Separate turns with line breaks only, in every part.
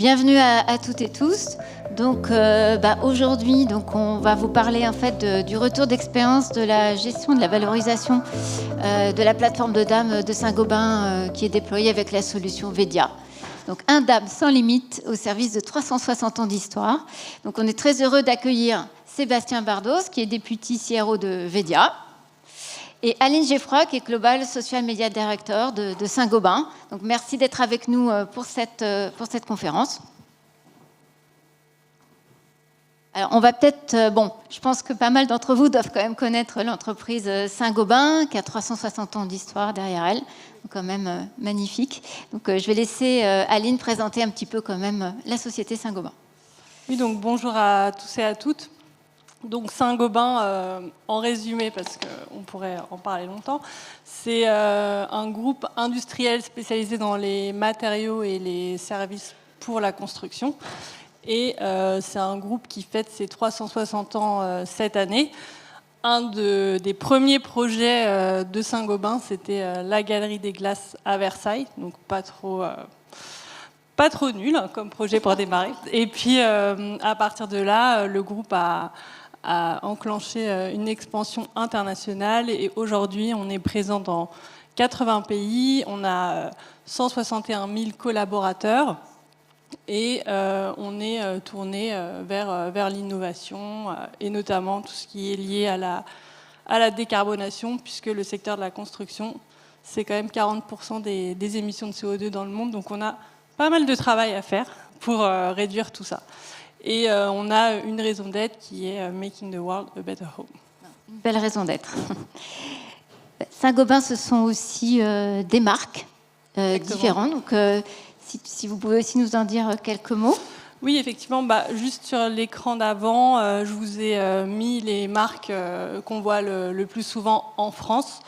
Bienvenue à toutes et tous. Donc, aujourd'hui, on va vous parler en fait du retour d'expérience de la gestion de la valorisation de la plateforme de DAM de Saint-Gobain qui est déployée avec la solution Vedia. Donc, un DAM sans limite au service de 360 ans d'histoire. Donc, on est très heureux d'accueillir Sébastien Bardos, qui est député CRO de Vedia, et Aline Geffroy, qui est Global Social Media Director de Saint-Gobain. Donc, merci d'être avec nous pour cette conférence. Alors, on va peut-être... je pense que pas mal d'entre vous doivent quand même connaître l'entreprise Saint-Gobain, qui a 360 ans d'histoire derrière elle. Donc, quand même magnifique. Donc, je vais laisser Aline présenter un petit peu quand même la société Saint-Gobain.
Oui, donc bonjour à tous et à toutes. Donc Saint-Gobain, en résumé, parce qu'on pourrait en parler longtemps, c'est un groupe industriel spécialisé dans les matériaux et les services pour la construction. Et c'est un groupe qui fête ses 360 ans cette année. Un des premiers projets de Saint-Gobain, c'était la Galerie des Glaces à Versailles, donc pas trop nul hein, comme projet pour démarrer. Et puis, à partir de là, le groupe a enclenché une expansion internationale et aujourd'hui on est présent dans 80 pays, on a 161 000 collaborateurs et on est tourné vers l'innovation et notamment tout ce qui est lié à la décarbonation, puisque le secteur de la construction c'est quand même 40% des émissions de CO2 dans le monde, donc on a pas mal de travail à faire pour réduire tout ça. Et on a une raison d'être qui est Making the World a Better Home.
Une belle raison d'être. Saint-Gobain, ce sont aussi des marques différentes. Donc, si vous pouvez aussi nous en dire quelques mots.
Oui, effectivement. Juste sur l'écran d'avant, je vous ai mis les marques qu'on voit le plus souvent en France.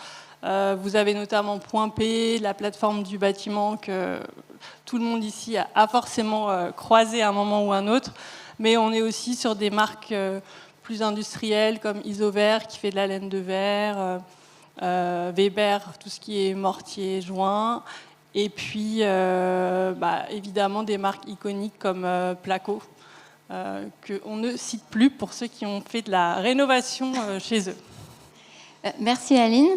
Vous avez notamment Point P, la plateforme du bâtiment que tout le monde ici a forcément croisé à un moment ou un autre. Mais on est aussi sur des marques plus industrielles comme Isover qui fait de la laine de verre, Weber, tout ce qui est mortier, joint, et puis évidemment des marques iconiques comme Placo, qu'on ne cite plus pour ceux qui ont fait de la rénovation chez eux.
Merci Aline.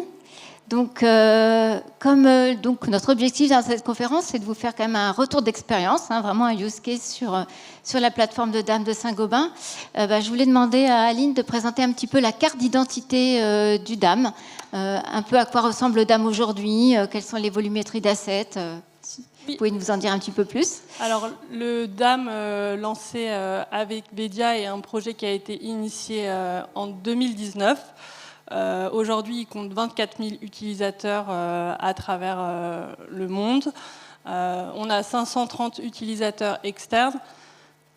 Donc, donc notre objectif dans cette conférence, c'est de vous faire quand même un retour d'expérience, vraiment un use case sur la plateforme de DAM de Saint-Gobain. Je voulais demander à Aline de présenter un petit peu la carte d'identité du DAM, un peu à quoi ressemble le DAM aujourd'hui, quelles sont les volumétries d'assets. Vous pouvez nous en dire un petit peu plus?
Alors, le DAM lancé avec Vedia est un projet qui a été initié en 2019. Aujourd'hui, il compte 24 000 utilisateurs à travers le monde. On a 530 utilisateurs externes.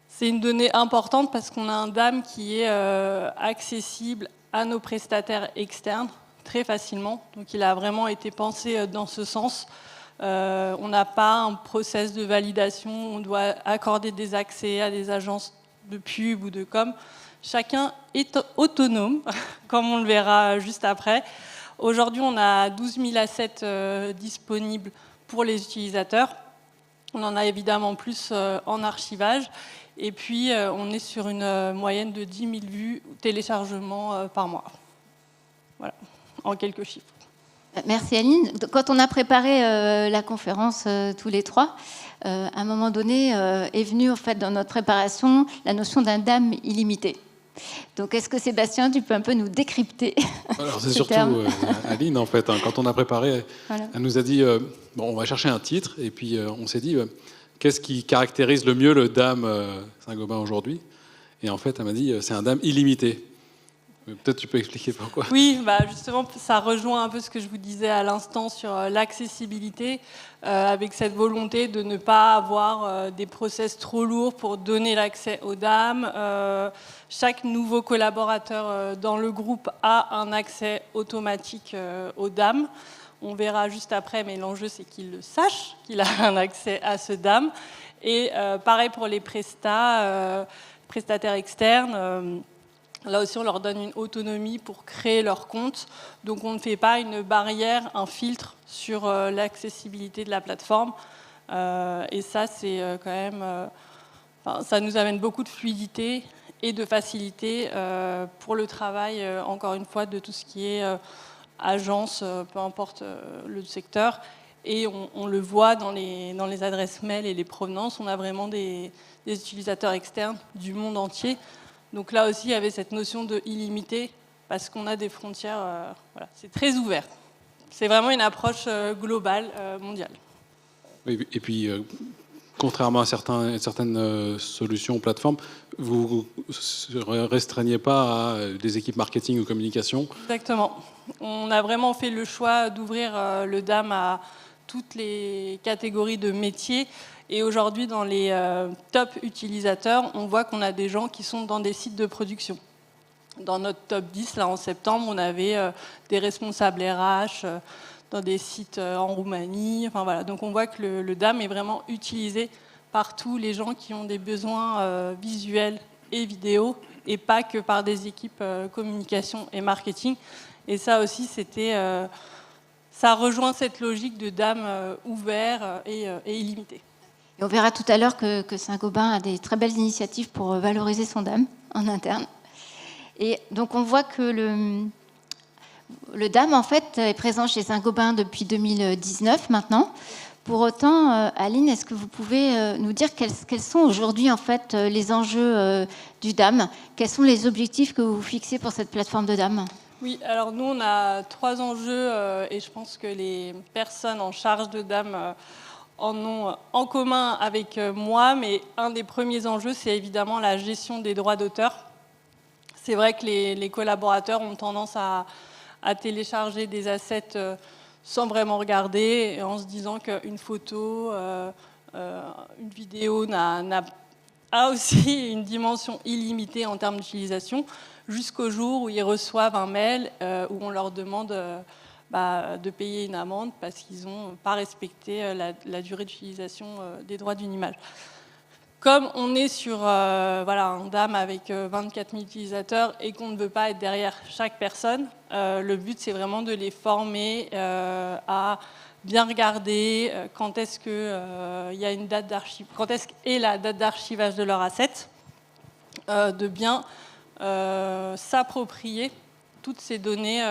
C'est une donnée importante parce qu'on a un DAM qui est accessible à nos prestataires externes très facilement. Donc, il a vraiment été pensé dans ce sens. On n'a pas un process de validation. On doit accorder des accès à des agences de pub ou de com'. Chacun est autonome, comme on le verra juste après. Aujourd'hui, on a 12 000 assets disponibles pour les utilisateurs. On en a évidemment plus en archivage. Et puis, on est sur une moyenne de 10 000 vues ou téléchargements par mois. Voilà, en quelques chiffres.
Merci Aline. Quand on a préparé la conférence tous les trois, à un moment donné est venue en fait, dans notre préparation la notion d'un DAM illimité. Donc, est-ce que Sébastien, tu peux un peu nous décrypter?
Alors, c'est surtout Aline, en fait. Quand on a préparé, voilà. Elle nous a dit, on va chercher un titre. Et puis, on s'est dit, qu'est-ce qui caractérise le mieux le DAM Saint-Gobain aujourd'hui? Et en fait, elle m'a dit, c'est un DAM illimité. Peut-être tu peux expliquer pourquoi.
Oui, justement, ça rejoint un peu ce que je vous disais à l'instant sur l'accessibilité, avec cette volonté de ne pas avoir des process trop lourds pour donner l'accès aux DAM. Chaque nouveau collaborateur dans le groupe a un accès automatique aux DAM. On verra juste après, mais l'enjeu, c'est qu'il le sache, qu'il a un accès à ce DAM. Et pareil pour les prestataires externes. Là aussi, on leur donne une autonomie pour créer leur compte. Donc, on ne fait pas une barrière, un filtre sur l'accessibilité de la plateforme. Et ça, c'est quand même Enfin, ça nous amène beaucoup de fluidité et de facilité pour le travail, encore une fois, de tout ce qui est agence, peu importe le secteur. Et on le voit dans les adresses mail et les provenances, on a vraiment des utilisateurs externes du monde entier. Donc là aussi, il y avait cette notion de illimité, parce qu'on a des frontières, voilà, c'est très ouvert. C'est vraiment une approche globale, mondiale.
Oui, et puis, contrairement à certaines solutions plateformes, vous ne restreignez pas à des équipes marketing ou communication.
Exactement. On a vraiment fait le choix d'ouvrir le DAM à toutes les catégories de métiers. Et aujourd'hui, dans les top utilisateurs, on voit qu'on a des gens qui sont dans des sites de production. Dans notre top 10, là, en septembre, on avait des responsables RH dans des sites en Roumanie. Enfin, voilà. Donc on voit que le DAM est vraiment utilisé par tous les gens qui ont des besoins visuels et vidéo, et pas que par des équipes communication et marketing. Et ça aussi, ça rejoint cette logique de DAM ouvert et illimité.
Et on verra tout à l'heure que Saint-Gobain a des très belles initiatives pour valoriser son DAM en interne. Et donc on voit que le DAM, en fait, est présent chez Saint-Gobain depuis 2019 maintenant. Pour autant, Aline, est-ce que vous pouvez nous dire quels sont aujourd'hui en fait les enjeux du DAM? Quels sont les objectifs que vous fixez pour cette plateforme de DAM?
Oui, alors nous, on a 3 enjeux et je pense que les personnes en charge de DAM en ont en commun avec moi, mais un des premiers enjeux, c'est évidemment la gestion des droits d'auteur. C'est vrai que les collaborateurs ont tendance à télécharger des assets sans vraiment regarder, en se disant qu'une photo, une vidéo a aussi une dimension illimitée en termes d'utilisation, jusqu'au jour où ils reçoivent un mail où on leur demande de payer une amende parce qu'ils n'ont pas respecté la durée d'utilisation des droits d'une image. Comme on est sur un DAM avec 24 000 utilisateurs et qu'on ne veut pas être derrière chaque personne, le but c'est vraiment de les former à bien regarder quand est-ce qu'il y a une date d'archivage, quand est-ce qu'est la date d'archivage de leur asset, de bien s'approprier toutes ces données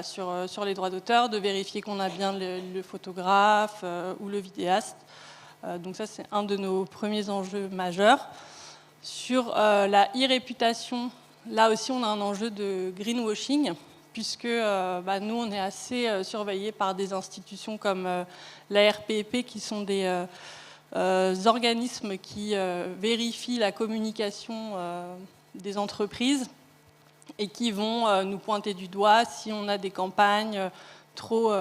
sur les droits d'auteur, de vérifier qu'on a bien le photographe ou le vidéaste. Donc ça, c'est un de nos premiers enjeux majeurs. Sur la e-réputation, là aussi, on a un enjeu de greenwashing, puisque nous, on est assez surveillés par des institutions comme la RPP, qui sont des organismes qui vérifient la communication des entreprises et qui vont nous pointer du doigt si on a des campagnes trop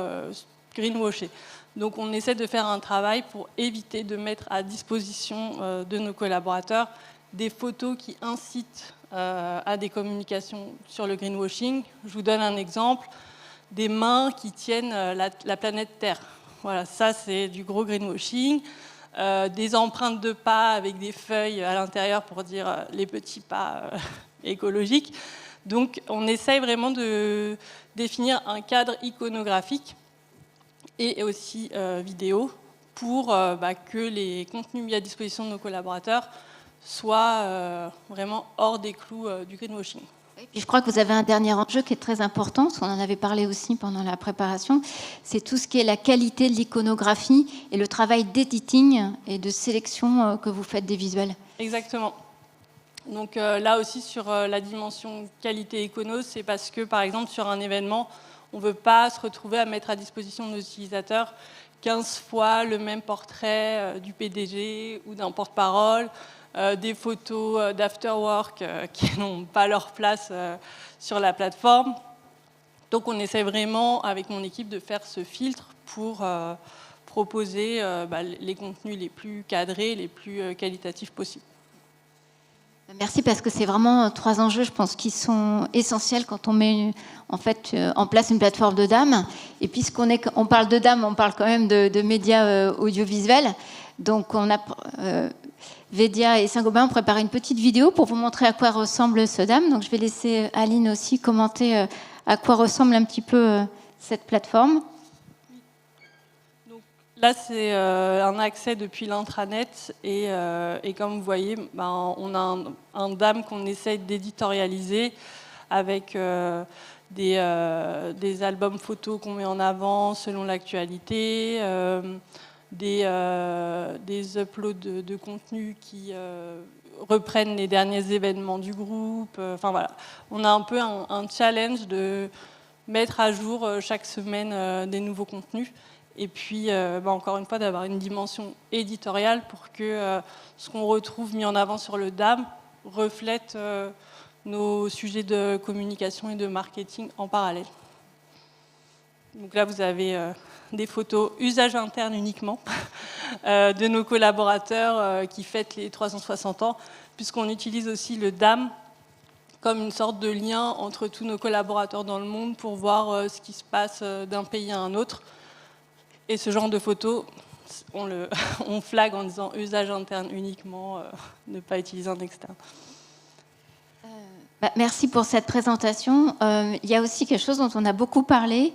greenwashées. Donc on essaie de faire un travail pour éviter de mettre à disposition de nos collaborateurs des photos qui incitent à des communications sur le greenwashing. Je vous donne un exemple, des mains qui tiennent la planète Terre. Voilà, ça c'est du gros greenwashing. Des empreintes de pas avec des feuilles à l'intérieur pour dire les petits pas écologiques. Donc on essaye vraiment de définir un cadre iconographique et aussi vidéo pour que les contenus mis à disposition de nos collaborateurs soient vraiment hors des clous du greenwashing.
Et je crois que vous avez un dernier enjeu qui est très important, parce qu'on en avait parlé aussi pendant la préparation, c'est tout ce qui est la qualité de l'iconographie et le travail d'editing et de sélection que vous faites des visuels.
Exactement. Donc là aussi, sur la dimension qualité icono, c'est parce que, par exemple, sur un événement, on ne veut pas se retrouver à mettre à disposition de nos utilisateurs 15 fois le même portrait du PDG ou d'un porte-parole, des photos d'afterwork qui n'ont pas leur place sur la plateforme. Donc on essaie vraiment, avec mon équipe, de faire ce filtre pour proposer les contenus les plus cadrés, les plus qualitatifs possibles.
Merci, parce que c'est vraiment 3 enjeux, je pense, qui sont essentiels quand on met en place une plateforme de DAM. Et puisqu'on parle de DAM, on parle quand même de médias audiovisuels. Donc on a Vedia et Saint-Gobain ont préparé une petite vidéo pour vous montrer à quoi ressemble ce DAM. Donc je vais laisser Aline aussi commenter à quoi ressemble un petit peu cette plateforme.
Donc Là, c'est un accès depuis l'intranet et comme vous voyez, on a un DAM qu'on essaye d'éditorialiser avec des albums photos qu'on met en avant selon l'actualité, des uploads de contenu qui reprennent les derniers événements du groupe. Enfin voilà, on a un peu un challenge de mettre à jour chaque semaine des nouveaux contenus. Et puis, encore une fois, d'avoir une dimension éditoriale pour que ce qu'on retrouve mis en avant sur le DAM reflète nos sujets de communication et de marketing en parallèle. Donc là, vous avez des photos usage interne uniquement de nos collaborateurs qui fêtent les 360 ans, puisqu'on utilise aussi le DAM comme une sorte de lien entre tous nos collaborateurs dans le monde pour voir ce qui se passe d'un pays à un autre. Et ce genre de photos, on flague en disant usage interne uniquement, ne pas utiliser un externe.
Merci pour cette présentation. Il y a aussi quelque chose dont on a beaucoup parlé,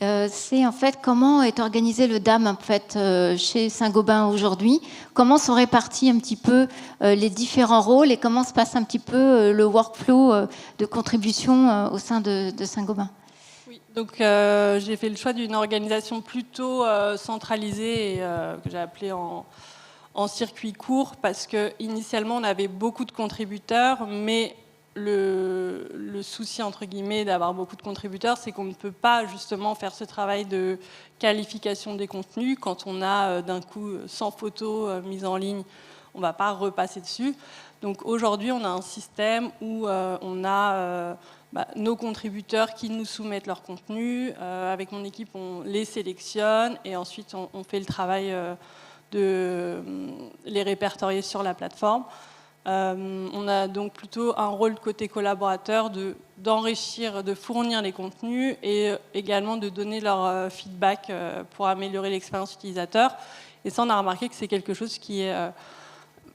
c'est en fait comment est organisé le DAM en fait, chez Saint-Gobain aujourd'hui, comment sont répartis un petit peu les différents rôles et comment se passe un petit peu le workflow de contribution au sein de Saint-Gobain.
Oui, donc j'ai fait le choix d'une organisation plutôt centralisée et que j'ai appelée en circuit court parce qu'initialement on avait beaucoup de contributeurs, mais le souci entre guillemets d'avoir beaucoup de contributeurs, c'est qu'on ne peut pas justement faire ce travail de qualification des contenus quand on a d'un coup 100 photos mises en ligne, on ne va pas repasser dessus. Donc aujourd'hui on a un système où on a nos contributeurs qui nous soumettent leur contenu. Avec mon équipe, on les sélectionne et ensuite on fait le travail de les répertorier sur la plateforme. On a donc plutôt un rôle côté collaborateur d'enrichir, de fournir les contenus et également de donner leur feedback pour améliorer l'expérience utilisateur. Et ça, on a remarqué que c'est quelque chose qui est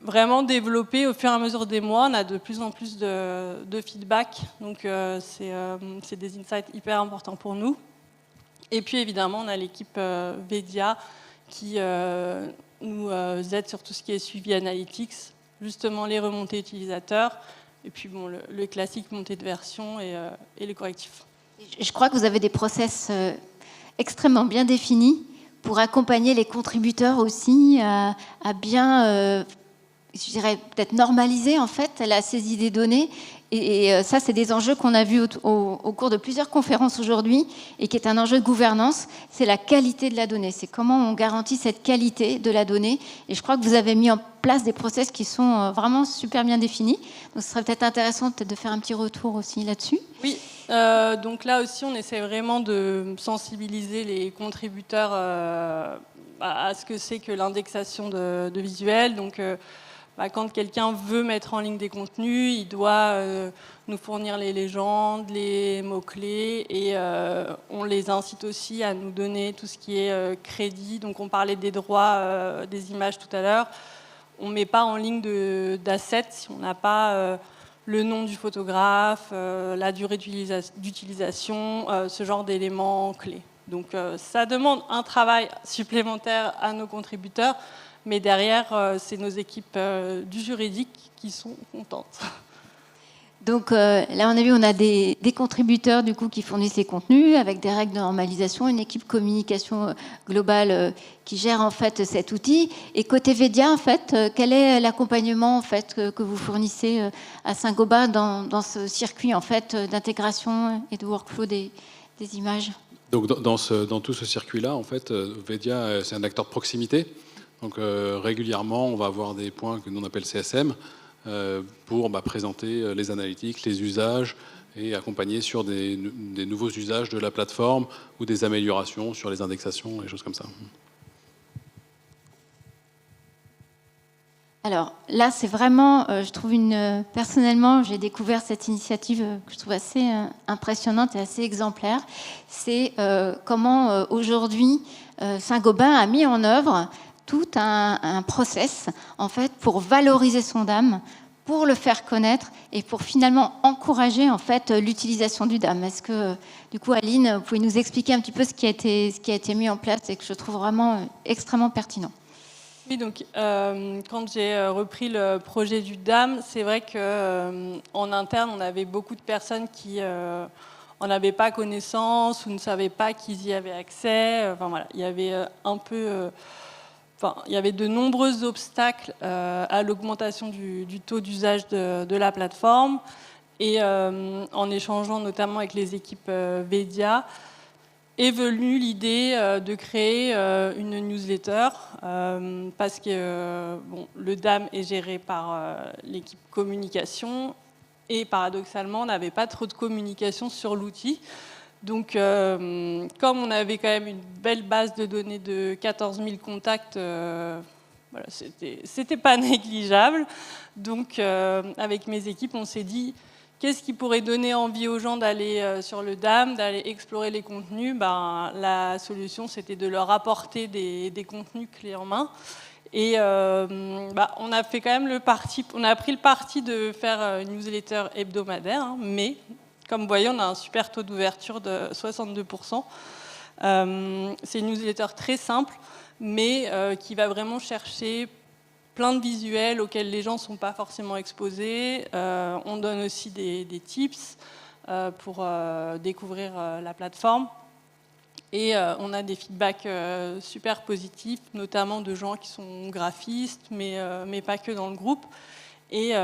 vraiment développé au fur et à mesure des mois. On a de plus en plus de feedback, donc c'est des insights hyper importants pour nous. Et puis évidemment, on a l'équipe Vedia qui nous aide sur tout ce qui est suivi analytics, justement les remontées utilisateurs, et puis bon, le classique montée de version et les correctifs.
Je crois que vous avez des process extrêmement bien définis pour accompagner les contributeurs aussi à bien... je dirais peut-être normaliser en fait la saisie des données et ça c'est des enjeux qu'on a vus au cours de plusieurs conférences aujourd'hui et qui est un enjeu de gouvernance, c'est la qualité de la donnée, c'est comment on garantit cette qualité de la donnée et je crois que vous avez mis en place des process qui sont vraiment super bien définis, donc ce serait peut-être intéressant peut-être de faire un petit retour aussi là-dessus.
Oui, donc là aussi on essaie vraiment de sensibiliser les contributeurs à ce que c'est que l'indexation de visuels, donc quand quelqu'un veut mettre en ligne des contenus, il doit nous fournir les légendes, les mots-clés et on les incite aussi à nous donner tout ce qui est crédit. Donc on parlait des droits des images tout à l'heure. On ne met pas en ligne d'assets si on n'a pas le nom du photographe, la durée d'utilisation, ce genre d'éléments clés. Donc ça demande un travail supplémentaire à nos contributeurs. Mais derrière, c'est nos équipes du juridique qui sont contentes.
Donc là, on a vu, on a des contributeurs du coup qui fournissent les contenus avec des règles de normalisation, une équipe communication globale qui gère en fait cet outil. Et côté Vedia, en fait, quel est l'accompagnement en fait que vous fournissez à Saint-Gobain dans ce circuit en fait d'intégration et de workflow des images?
Donc dans tout ce circuit-là, en fait, Vedia, c'est un acteur de proximité. Donc régulièrement, on va avoir des points que l'on appelle CSM pour présenter les analytiques, les usages et accompagner sur des nouveaux usages de la plateforme ou des améliorations sur les indexations et choses comme ça.
Alors là, c'est vraiment, je trouve personnellement, j'ai découvert cette initiative que je trouve assez impressionnante et assez exemplaire. C'est comment aujourd'hui Saint-Gobain a mis en œuvre tout un process en fait pour valoriser son DAM, pour le faire connaître et pour finalement encourager en fait l'utilisation du DAM. Est-ce que du coup, Aline, vous pouvez nous expliquer un petit peu ce qui a été mis en place et que je trouve vraiment extrêmement pertinent?
Oui, donc quand j'ai repris le projet du DAM, c'est vrai qu'en interne, on avait beaucoup de personnes qui n'en avaient pas connaissance ou ne savaient pas qu'ils y avaient accès. Enfin voilà, il y avait il y avait de nombreux obstacles à l'augmentation du taux d'usage de la plateforme. Et en échangeant notamment avec les équipes Vedia, est venue l'idée de créer une newsletter parce que le DAM est géré par l'équipe communication et paradoxalement, on n'avait pas trop de communication sur l'outil. Donc, comme on avait quand même une belle base de données de 14 000 contacts, voilà, c'était pas négligeable. Donc, avec mes équipes, on s'est dit, qu'est-ce qui pourrait donner envie aux gens d'aller sur le DAM, d'aller explorer les contenus? La solution, c'était de leur apporter des contenus clés en main. Et on a fait quand même on a pris le parti de faire une newsletter hebdomadaire, hein, mais comme vous voyez, on a un super taux d'ouverture de 62%. C'est une newsletter très simple, mais qui va vraiment chercher plein de visuels auxquels les gens ne sont pas forcément exposés. On donne aussi des tips pour découvrir la plateforme. Et on a des feedbacks super positifs, notamment de gens qui sont graphistes, mais pas que dans le groupe. Et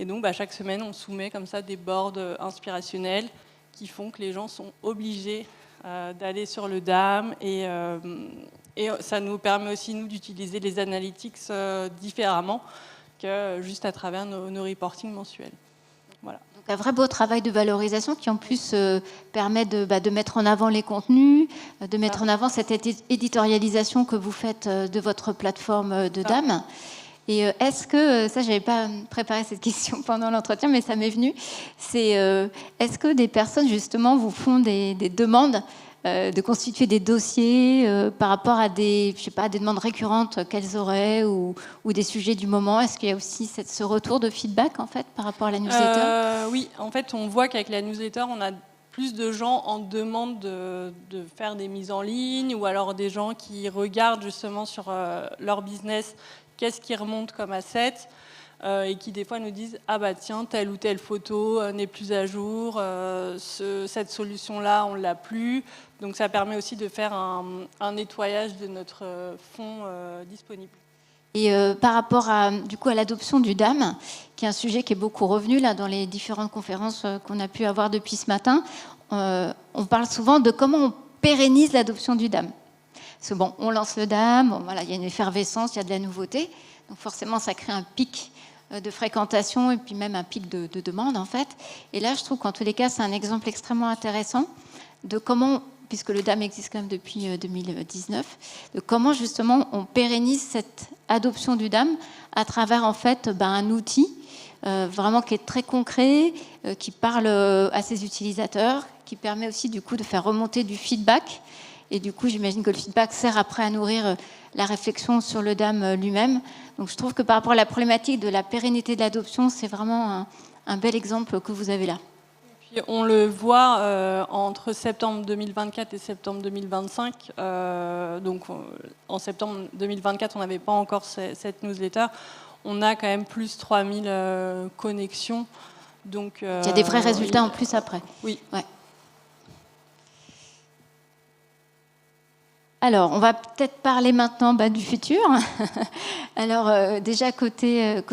donc, chaque semaine, on soumet comme ça des boards inspirationnels qui font que les gens sont obligés d'aller sur le DAM. Et ça nous permet aussi, nous, d'utiliser les analytics différemment que juste à travers nos reportings mensuels. Voilà.
Donc, un vrai beau travail de valorisation qui, en plus, permet de mettre en avant les contenus, de mettre en avant cette éditorialisation que vous faites de votre plateforme de DAM. Et est-ce que, ça, je n'avais pas préparé cette question pendant l'entretien, mais ça m'est venu, c'est est-ce que des personnes, justement, vous font des demandes de constituer des dossiers par rapport à des demandes récurrentes qu'elles auraient ou des sujets du moment? Est-ce qu'il y a aussi ce retour de feedback, en fait, par rapport à la newsletter?
Oui, en fait, on voit qu'avec la newsletter, on a plus de gens en demande de faire des mises en ligne ou alors des gens qui regardent justement sur leur business qu'est-ce qui remonte comme asset et qui des fois nous disent « Ah bah tiens, telle ou telle photo n'est plus à jour, cette solution-là, on ne l'a plus ». Donc ça permet aussi de faire un nettoyage de notre fonds disponible.
Et par rapport du coup, à l'adoption du DAM, qui est un sujet qui est beaucoup revenu là, dans les différentes conférences qu'on a pu avoir depuis ce matin, on parle souvent de comment on pérennise l'adoption du DAM. Parce que on lance le DAM, voilà, il y a une effervescence, il y a de la nouveauté, donc forcément ça crée un pic de fréquentation et puis même un pic de demande en fait. Et là, je trouve qu'en tous les cas, c'est un exemple extrêmement intéressant de comment, puisque le DAM existe quand même depuis 2019, de comment justement on pérennise cette adoption du DAM à travers en fait un outil vraiment qui est très concret, qui parle à ses utilisateurs, qui permet aussi du coup de faire remonter du feedback. Et du coup, j'imagine que le feedback sert après à nourrir la réflexion sur le DAM lui-même. Donc je trouve que par rapport à la problématique de la pérennité de l'adoption, c'est vraiment un bel exemple que vous avez là.
Et puis on le voit entre septembre 2024 et septembre 2025. Donc en septembre 2024, on n'avait pas encore cette newsletter. On a quand même plus 3000 connexions. Donc,
il y a des vrais résultats en plus après.
Oui.
Ouais. Alors, on va peut-être parler maintenant du futur. Alors, déjà, côté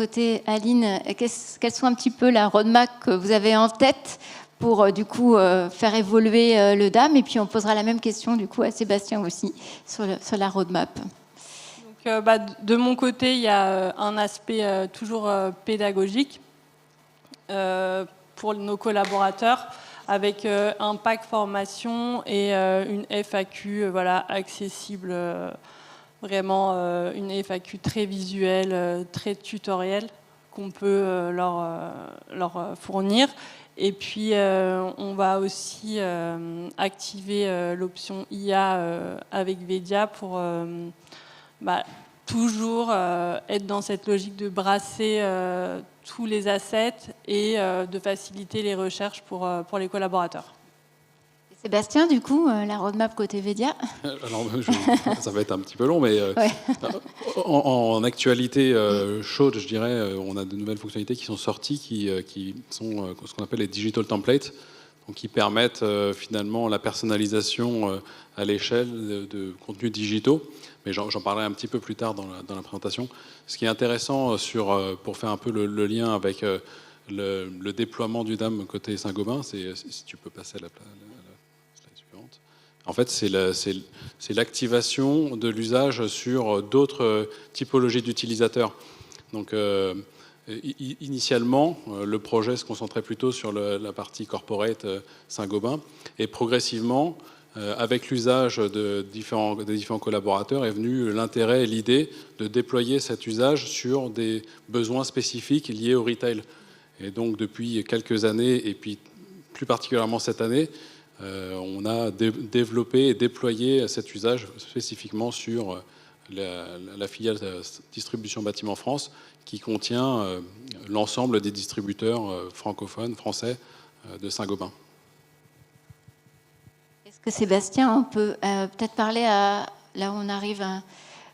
Aline, quelles sont un petit peu la roadmap que vous avez en tête pour, du coup, faire évoluer le DAM? Et puis, on posera la même question, du coup, à Sébastien aussi, sur la roadmap.
Donc, de mon côté, il y a un aspect toujours pédagogique pour nos collaborateurs, avec un pack formation et une FAQ accessible, vraiment une FAQ très visuelle, très tutorielle qu'on peut leur fournir. Et puis on va aussi activer l'option IA avec Vedia pour toujours être dans cette logique de brasser tous les assets et de faciliter les recherches pour les collaborateurs.
Sébastien, du coup, la roadmap côté Vedia.
Alors, ça va être un petit peu long, mais
Ouais.
en actualité chaude, je dirais, on a de nouvelles fonctionnalités qui sont sorties, qui sont ce qu'on appelle les digital templates, donc qui permettent finalement la personnalisation à l'échelle de contenus digitaux. Mais j'en parlerai un petit peu plus tard dans la présentation. Ce qui est intéressant pour faire un peu le lien avec le déploiement du DAM côté Saint-Gobain, c'est si tu peux passer à la slide suivante. En fait, c'est l'activation de l'usage sur d'autres typologies d'utilisateurs. Donc, initialement, le projet se concentrait plutôt sur la partie corporate Saint-Gobain, et progressivement, avec l'usage des différents collaborateurs, est venu l'intérêt et l'idée de déployer cet usage sur des besoins spécifiques liés au retail. Et donc, depuis quelques années, et puis plus particulièrement cette année, on a développé et déployé cet usage spécifiquement sur la filiale Distribution Bâtiment France, qui contient l'ensemble des distributeurs francophones, français de Saint-Gobain.
Est-ce que Sébastien, on peut peut-être parler là où on arrive à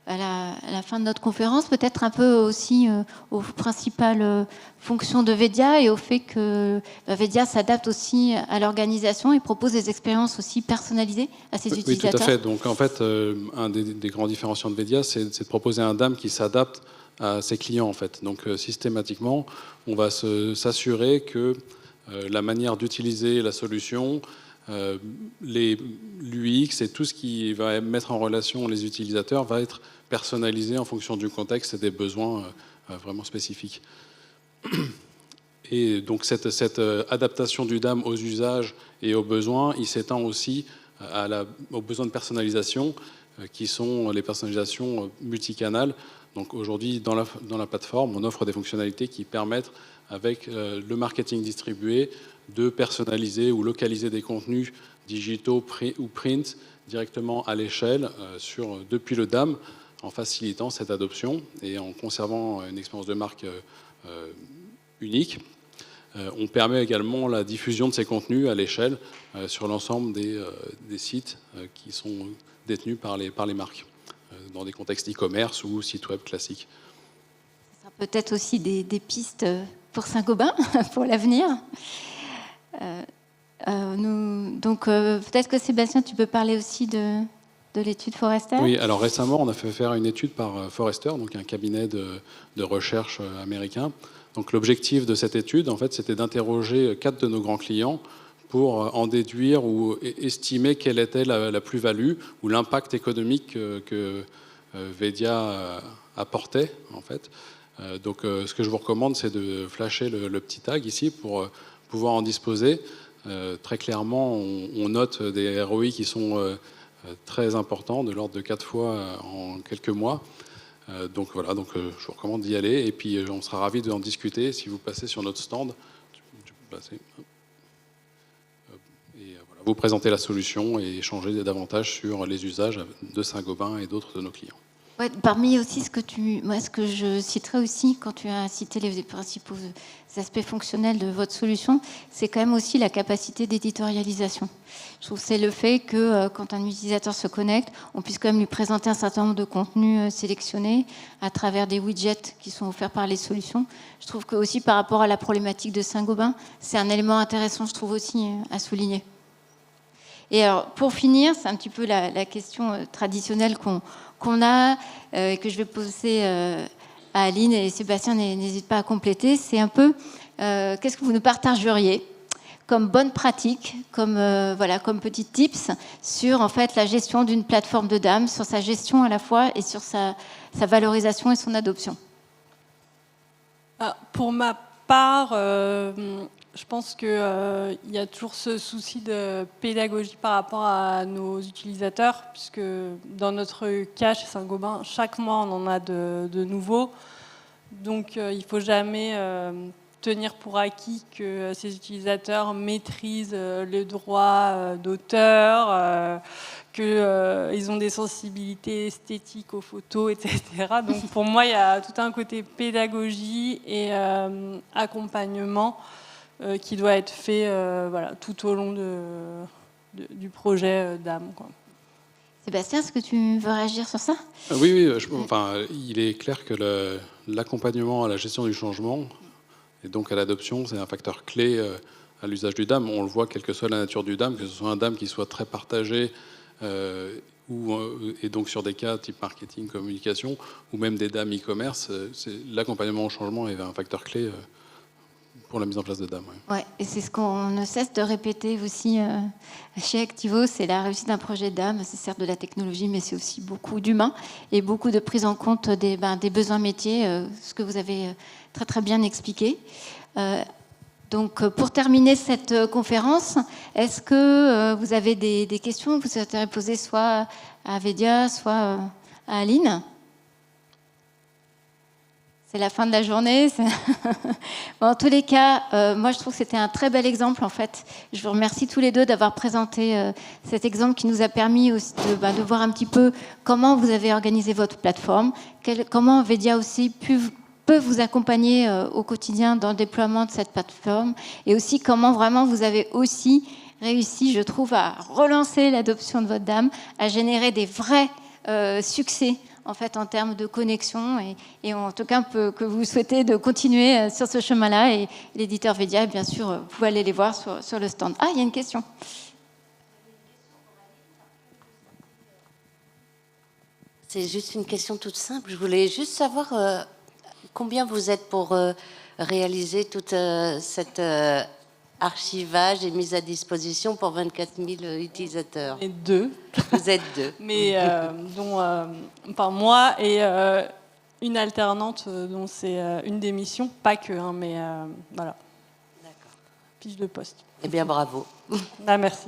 la fin de notre conférence, peut-être un peu aussi aux principales fonctions de Vedia et au fait que Vedia s'adapte aussi à l'organisation et propose des expériences aussi personnalisées à ses utilisateurs.
Oui, tout à fait. Donc en fait, un des grands différenciants de Vedia, c'est de proposer un DAM qui s'adapte à ses clients en fait. Donc systématiquement, on va s'assurer que la manière d'utiliser la solution, l'UX et tout ce qui va mettre en relation les utilisateurs va être personnalisé en fonction du contexte et des besoins vraiment spécifiques. Et donc cette adaptation du DAM aux usages et aux besoins, il s'étend aussi aux besoins de personnalisation qui sont les personnalisations multicanales. Donc aujourd'hui, dans la plateforme, on offre des fonctionnalités qui permettent, avec le marketing distribué, de personnaliser ou localiser des contenus digitaux ou print directement à l'échelle depuis le DAM, en facilitant cette adoption et en conservant une expérience de marque unique. On permet également la diffusion de ces contenus à l'échelle sur l'ensemble des sites qui sont détenus par les marques, dans des contextes e-commerce ou sites web classiques.
Ça sera peut-être aussi des pistes pour Saint-Gobain, pour l'avenir. Donc peut-être que Sébastien, tu peux parler aussi de l'étude Forrester.
Oui, alors récemment, on a fait faire une étude par Forrester, donc un cabinet de recherche américain. Donc l'objectif de cette étude, en fait, c'était d'interroger 4 de nos grands clients pour en déduire ou estimer quelle était la plus-value ou l'impact économique que Vedia apportait, en fait. Donc ce que je vous recommande, c'est de flasher le petit tag ici pour pouvoir en disposer. Très clairement, on note des ROI qui sont très importants, de l'ordre de 4 fois en quelques mois. Donc voilà, je vous recommande d'y aller. Et puis on sera ravis d'en discuter si vous passez sur notre stand. Tu peux passer. Et voilà, vous présenter la solution et échanger davantage sur les usages de Saint-Gobain et d'autres de nos clients.
Ouais, parmi aussi ce que je citerai aussi quand tu as cité les principaux aspects fonctionnels de votre solution, c'est quand même aussi la capacité d'éditorialisation. Je trouve que c'est le fait que quand un utilisateur se connecte, on puisse quand même lui présenter un certain nombre de contenus sélectionnés à travers des widgets qui sont offerts par les solutions. Je trouve que aussi par rapport à la problématique de Saint-Gobain, c'est un élément intéressant, je trouve aussi à souligner. Et alors, pour finir, c'est un petit peu la question traditionnelle qu'on a et que je vais poser à Aline, et Sébastien n'hésite pas à compléter. C'est un peu qu'est-ce que vous nous partageriez comme bonne pratique, comme petits tips sur en fait la gestion d'une plateforme de DAM, sur sa gestion à la fois et sur sa valorisation et son adoption.
Pour ma part, je pense qu'il y a toujours ce souci de pédagogie par rapport à nos utilisateurs, puisque dans notre cas chez Saint-Gobain, chaque mois on en a de nouveaux. Donc il ne faut jamais tenir pour acquis que ces utilisateurs maîtrisent les droits d'auteur, qu'ils ont des sensibilités esthétiques aux photos, etc. Donc pour moi, il y a tout un côté pédagogie et accompagnement qui doit être fait voilà, tout au long du projet DAM, quoi.
Sébastien, est-ce que tu veux réagir sur ça ?
Oui, il est clair que l'accompagnement à la gestion du changement et donc à l'adoption, c'est un facteur clé à l'usage du DAM. On le voit, quelle que soit la nature du DAM, que ce soit un DAM qui soit très partagé, et donc sur des cas type marketing, communication, ou même des DAM e-commerce, l'accompagnement au changement est un facteur clé pour la mise en place de DAM.
Ouais, et c'est ce qu'on ne cesse de répéter aussi chez Activo, c'est la réussite d'un projet DAM. C'est certes de la technologie, mais c'est aussi beaucoup d'humain et beaucoup de prise en compte des besoins métiers, ce que vous avez très très bien expliqué. Donc, pour terminer cette conférence, est-ce que vous avez des questions que vous souhaiteriez poser soit à Vedia, soit à Aline ? C'est la fin de la journée. Bon, en tous les cas, moi, je trouve que c'était un très bel exemple, en fait. Je vous remercie tous les deux d'avoir présenté cet exemple qui nous a permis aussi de voir un petit peu comment vous avez organisé votre plateforme, comment Vedia aussi peut vous accompagner au quotidien dans le déploiement de cette plateforme, et aussi comment vraiment vous avez aussi réussi, je trouve, à relancer l'adoption de votre DAM, à générer des vrais succès en fait, en termes de connexion, et en tout cas que vous souhaitez de continuer sur ce chemin-là. Et l'éditeur Vedia, bien sûr, vous pouvez aller les voir sur le stand. Ah, il y a une question.
C'est juste une question toute simple. Je voulais juste savoir combien vous êtes pour réaliser toute cette archivage et mise à disposition pour 24 000 utilisateurs.
Et deux.
Vous êtes deux.
Mais dont moi et une alternante dont c'est une des missions, pas que, hein, mais voilà.
D'accord.
Fiche de poste.
Eh bien, bravo.
Ah, merci.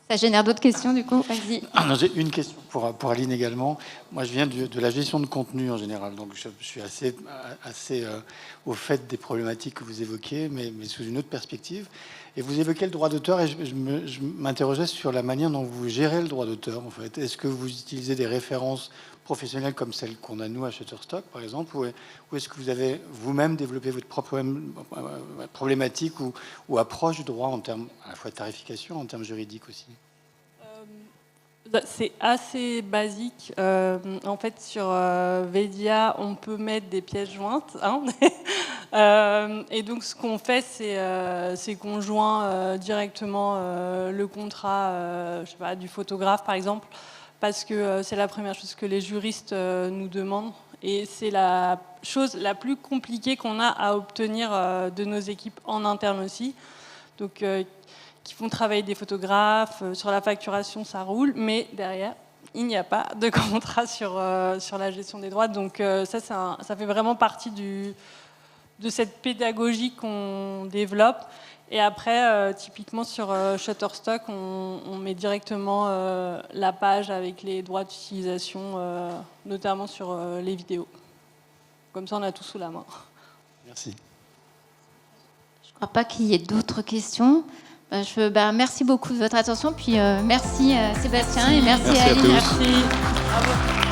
Ça génère d'autres questions, du coup. Vas-y.
J'ai une question pour Aline également. Moi, je viens de la gestion de contenu en général, donc je suis assez au fait des problématiques que vous évoquez, mais sous une autre perspective. Et vous évoquez le droit d'auteur, et je m'interrogeais sur la manière dont vous gérez le droit d'auteur, en fait. Est-ce que vous utilisez des références professionnelles comme celles qu'on a, nous, à Shutterstock, par exemple, ou est-ce que vous avez vous-même développé votre propre problématique ou approche du droit en termes à la fois de tarification, en termes juridiques aussi?
C'est assez basique. En fait, sur Vedia, on peut mettre des pièces jointes. Hein. Et donc, ce qu'on fait, c'est qu'on joint directement le contrat je sais pas, du photographe, par exemple, parce que c'est la première chose que les juristes nous demandent. Et c'est la chose la plus compliquée qu'on a à obtenir de nos équipes en interne aussi. Donc, qui font travailler des photographes. Sur la facturation, ça roule, mais derrière, il n'y a pas de contrat sur la gestion des droits. Donc ça fait vraiment partie de cette pédagogie qu'on développe. Et après, typiquement sur Shutterstock, on met directement la page avec les droits d'utilisation, notamment sur les vidéos. Comme ça, on a tout sous la main.
Merci.
Je ne crois pas qu'il y ait d'autres questions. Merci beaucoup de votre attention. Puis merci Sébastien et merci Aline.
À tous.
Merci. Bravo.